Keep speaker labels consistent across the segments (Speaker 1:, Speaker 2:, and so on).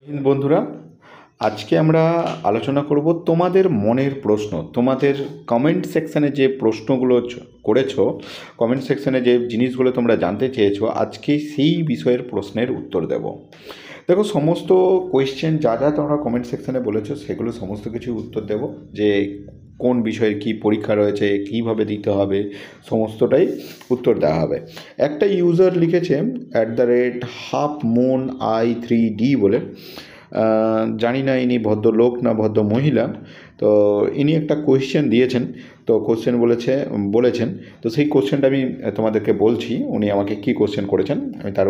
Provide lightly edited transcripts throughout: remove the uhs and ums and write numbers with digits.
Speaker 1: হিন্দ বন্ধুরা, আজকে আমরা আলোচনা করব তোমাদের মনের প্রশ্ন। তোমাদের কমেন্ট সেকশানে যে প্রশ্নগুলো করেছো, কমেন্ট সেকশানে যে জিনিসগুলো তোমরা জানতে চেয়েছো, আজকে সেই বিষয়ের প্রশ্নের উত্তর দেব। দেখো, সমস্ত কোয়েশ্চেন যা যা তোমরা কমেন্ট সেকশানে বলেছো সেগুলো সমস্ত কিছু উত্তর দেব। যে কোন বিষয়ের কী পরীক্ষা রয়েছে, কীভাবে দিতে হবে, সমস্তটাই উত্তর দেওয়া হবে। একটা ইউজার লিখেছে @halfmoon_i3d বলে। জানি না ইনি ভদ্রলোক না ভদ্র মহিলা। তো ইনি একটা কোয়েশ্চেন দিয়েছেন, তো কোশ্চেন বলেছেন। তো সেই কোশ্চেনটা আমি তোমাদেরকে বলছি, উনি আমাকে কী কোশ্চেন করেছেন, আমি তার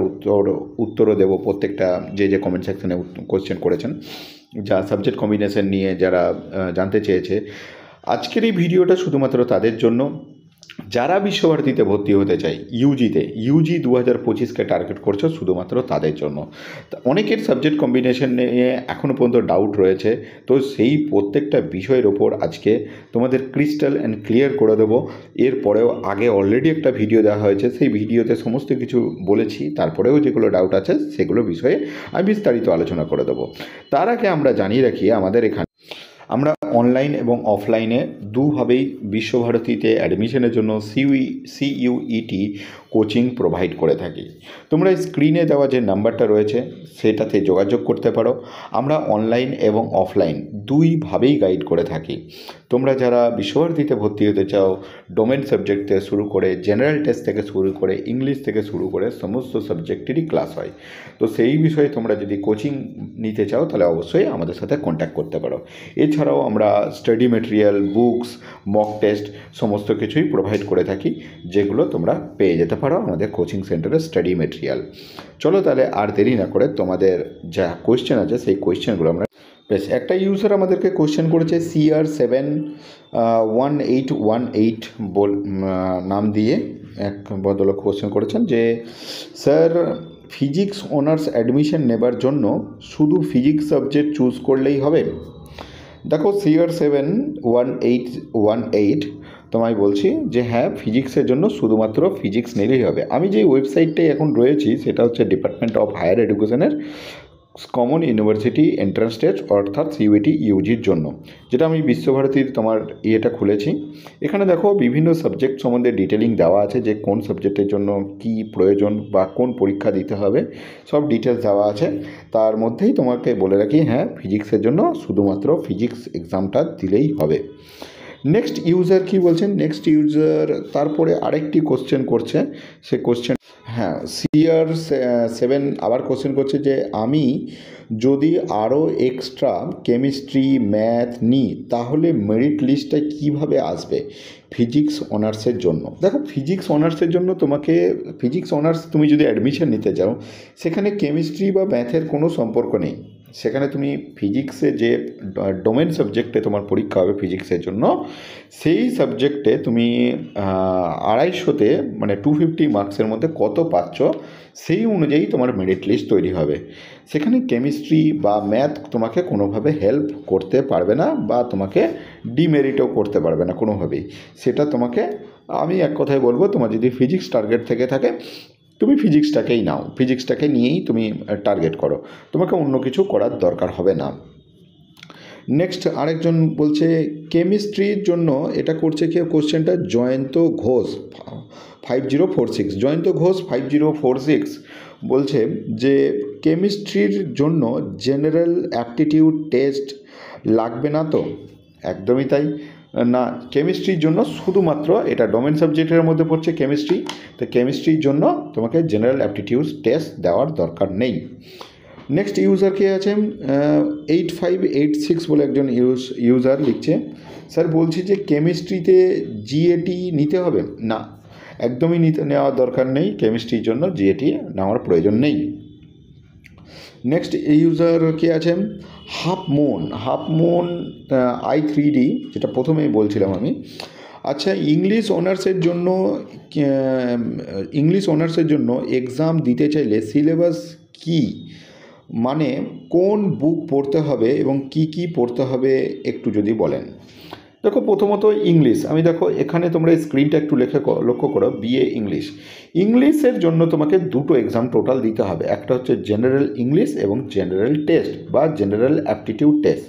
Speaker 1: উত্তরও দেবো। প্রত্যেকটা যে কমেন্ট সেকশানে কোশ্চেন করেছেন, যা সাবজেক্ট কম্বিনেশন নিয়ে যারা জানতে চেয়েছে। আজকের এই ভিডিওটা শুধুমাত্র তাদের জন্য যারা বিশ্বভারতীতে ভর্তি হতে চায়, ইউজি 2025কে টার্গেট করছে, শুধুমাত্র তাদের জন্য। অনেকের সাবজেক্ট কম্বিনেশন নিয়ে এখনও পর্যন্ত ডাউট রয়েছে, তো সেই প্রত্যেকটা বিষয়ের ওপর আজকে তোমাদের ক্রিস্টাল অ্যান্ড ক্লিয়ার করে দেবো। এরপরেও আগে অলরেডি একটা ভিডিও দেওয়া হয়েছে, সেই ভিডিওতে সমস্ত কিছু বলেছি। তারপরেও যেগুলো ডাউট আছে সেগুলো বিষয়ে আমি বিস্তারিত আলোচনা করে দেবো। তার আগে আমরা জানিয়ে রাখি, আমাদের এখানে আমরা অনলাইন এবং অফলাইনে দুভাবেই বিশ্বভারতীতে অ্যাডমিশনের জন্য সিইউইটি কোচিং প্রোভাইড করে থাকি। তোমরা স্ক্রিনে দেওয়া যে নাম্বারটা রয়েছে সেটাতে যোগাযোগ করতে পারো। আমরা অনলাইন এবং অফলাইন দুইভাবেই গাইড করে থাকি। তোমরা যারা বিশ্বভারতীতে ভর্তি হতে চাও, ডোমেন সাবজেক্ট থেকে শুরু করে জেনারেল টেস্ট থেকে শুরু করে ইংলিশ থেকে শুরু করে সমস্ত সাবজেক্টেরই ক্লাস হয়। তো সেই বিষয়ে তোমরা যদি কোচিং নিতে চাও তাহলে অবশ্যই আমাদের সাথে কন্ট্যাক্ট করতে পারো। এছাড়াও আমরা study material, books, mock test সমস্ত কিছুই প্রোভাইড করে থাকি, যেগুলো তোমরা পেয়ে যেতে পারো আমাদের কোচিং সেন্টারের স্টাডি মেটেরিয়াল। চলো তাহলে আর দেরি না করে তোমাদের যা কোয়েশ্চেন আছে সেই কোয়েশ্চেনগুলো আমরা বেশ। একটা ইউজার আমাদেরকে কোয়েশ্চেন করেছে CR71818 নাম দিয়ে এক ভদ্রলোক কোয়েশ্চেন করেছেন যে, স্যার, ফিজিক্স অনার্স অ্যাডমিশন নেবার জন্য শুধু ফিজিক্স সাবজেক্ট চুজ করলেই হবে? দেখো, CR71818 তোমায় বলছি যে হ্যাঁ, ফিজিক্সের জন্য শুধুমাত্র ফিজিক্স নিলেই হবে। আমি যে ওয়েবসাইটটায় এখন রয়েছি সেটা হচ্ছে ডিপার্টমেন্ট অফ হায়ার এডুকেশনের কমন ইউনিভার্সিটি এন্ট্রান্স টেস্ট, অর্থাৎ সিইউটি ইউজির জন্য, যেটা আমি বিশ্বভারতীর তোমার ইয়েটা খুলেছি। এখানে দেখো বিভিন্ন সাবজেক্ট সম্বন্ধে ডিটেলিং দেওয়া আছে, যে কোন সাবজেক্টের জন্য কি প্রয়োজন বা কোন পরীক্ষা দিতে হবে, সব ডিটেলস দেওয়া আছে। তার মধ্যেই তোমাকে বলে রাখি, হ্যাঁ, ফিজিক্সের জন্য শুধুমাত্র ফিজিক্স এক্সামটা দিলেই হবে। নেক্সট ইউজার কি বলছেন? নেক্সট ইউজার তারপরে আরেকটি কোশ্চেন করছে। সে কোশ্চেন, হ্যাঁ, CR7 আবার কোশ্চেন করছে যে আমি যদি আরও এক্সট্রা কেমিস্ট্রি, ম্যাথ নিই তাহলে মেরিট লিস্টে কীভাবে আসবে ফিজিক্স অনার্সের জন্য? দেখো, ফিজিক্স অনার্সের জন্য ফিজিক্স অনার্স তুমি যদি অ্যাডমিশন নিতে চাও, সেখানে কেমিস্ট্রি বা ম্যাথের কোনো সম্পর্ক নেই। সেখানে তুমি ফিজিক্সে যে ডোমেন সাবজেক্টে তোমার পরীক্ষা হবে ফিজিক্সের জন্য, সেই সাবজেক্টে তুমি 250তে মানে 250 মার্কসের মধ্যে কত পাচ্ছ সেই অনুযায়ী তোমার মেরিট লিস্ট তৈরি হবে। সেখানে কেমিস্ট্রি বা ম্যাথ তোমাকে কোনোভাবে হেল্প করতে পারবে না, বা তোমাকে ডিমেরিটও করতে পারবে না কোনোভাবেই। সেটা তোমাকে, আমি এক কথায় বলবো, তোমার যদি ফিজিক্স টার্গেট থেকে থাকে তুমি ফিজিক্সটাকেই নাও, ফিজিক্সটাকে নিয়েই তুমি টার্গেট করো, তোমাকে অন্য কিছু করার দরকার হবে না। নেক্সট আরেকজন বলছে কেমিস্ট্রির জন্য, এটা করছে কেউ কোশ্চেনটা জয়ন্ত ঘোষ 5046, জয়ন্ত ঘোষ 5046 বলছে যে কেমিস্ট্রির জন্য জেনারেল অ্যাপটিটিউড টেস্ট লাগবে না তো? একদমই তাই না, কেমিস্ট্রির জন্য শুধুমাত্র এটা ডোমেন সাবজেক্টের মধ্যে পড়ছে কেমিস্ট্রি, তো কেমিস্ট্রির জন্য তোমাকে জেনারেল অ্যাপটিটিউড টেস্ট দেওয়ার দরকার নেই। নেক্সট ইউজার কে আছেন 8586 বলে একজন ইউজার লিখছে, স্যার বলছি যে কেমিস্ট্রিতে জিএটি নিতে হবে? না, একদমই নেওয়ার দরকার নেই, কেমিস্ট্রির জন্য জিএটি নেওয়ার প্রয়োজন নেই। নেক্সট ইউজার কে আছেন হাফমুন i3d, যেটা প্রথমেই বলছিলাম আমি। আচ্ছা, ইংলিশ অনার্সের জন্য এক্সাম দিতে চাইলে সিলেবাস কি, কোন বুক পড়তে হবে এবং কি পড়তে হবে একটু যদি বলেন। দেখো প্রথমত ইংলিশ, আমি দেখো এখানে তোমরা স্ক্রিনটা একটু লক্ষ্য করো, বিএ ইংলিশ। ইংলিশের জন্য তোমাকে দুটো এক্সাম টোটাল দিতে হবে, একটা হচ্ছে জেনারেল ইংলিশ এবং জেনারেল টেস্ট বা জেনারেল অ্যাপটিটিউড টেস্ট।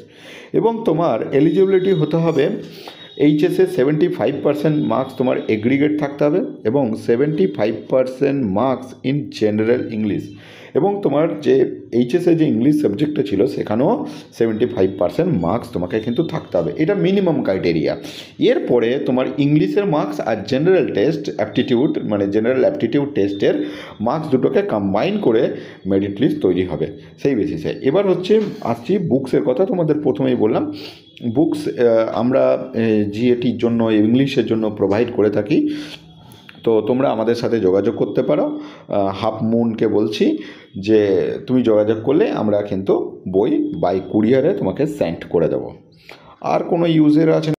Speaker 1: এবং তোমার এলিজিবিলিটি হতে হবে এইচএসে 75% মার্কস তোমার এগ্রিগেট থাকতে হবে এবং 75% মার্কস ইন জেনারেল ইংলিশ। এবং তোমার যে এইচএসে যে ইংলিশ সাবজেক্টটা ছিল সেখানেও 75% মার্কস তোমাকে কিন্তু থাকতে হবে, এটা মিনিমাম ক্রাইটেরিয়া। এরপরে তোমার ইংলিশের মার্কস আর জেনারেল টেস্ট অ্যাপটিটিউড মানে জেনারেল অ্যাপটিটিউড টেস্টের মার্কস দুটোকে কম্বাইন করে মেরিট লিস্ট তৈরি হবে সেই বেসিসে। এবার হচ্ছে আসছি বুকসের কথা, তোমাদের প্রথমেই বললাম বুকস আমরা জিএটির জন্য ইংলিশের জন্য প্রোভাইড করে থাকি। তো তোমরা আমাদের সাথে যোগাযোগ করতে পারো, হাফ মুনকে বলছি যে তুমি যোগাযোগ করলে আমরা কিন্তু বই বাই কুরিয়ারে তোমাকে সেন্ড করে দেবো। আর কোনো ইউজার আছে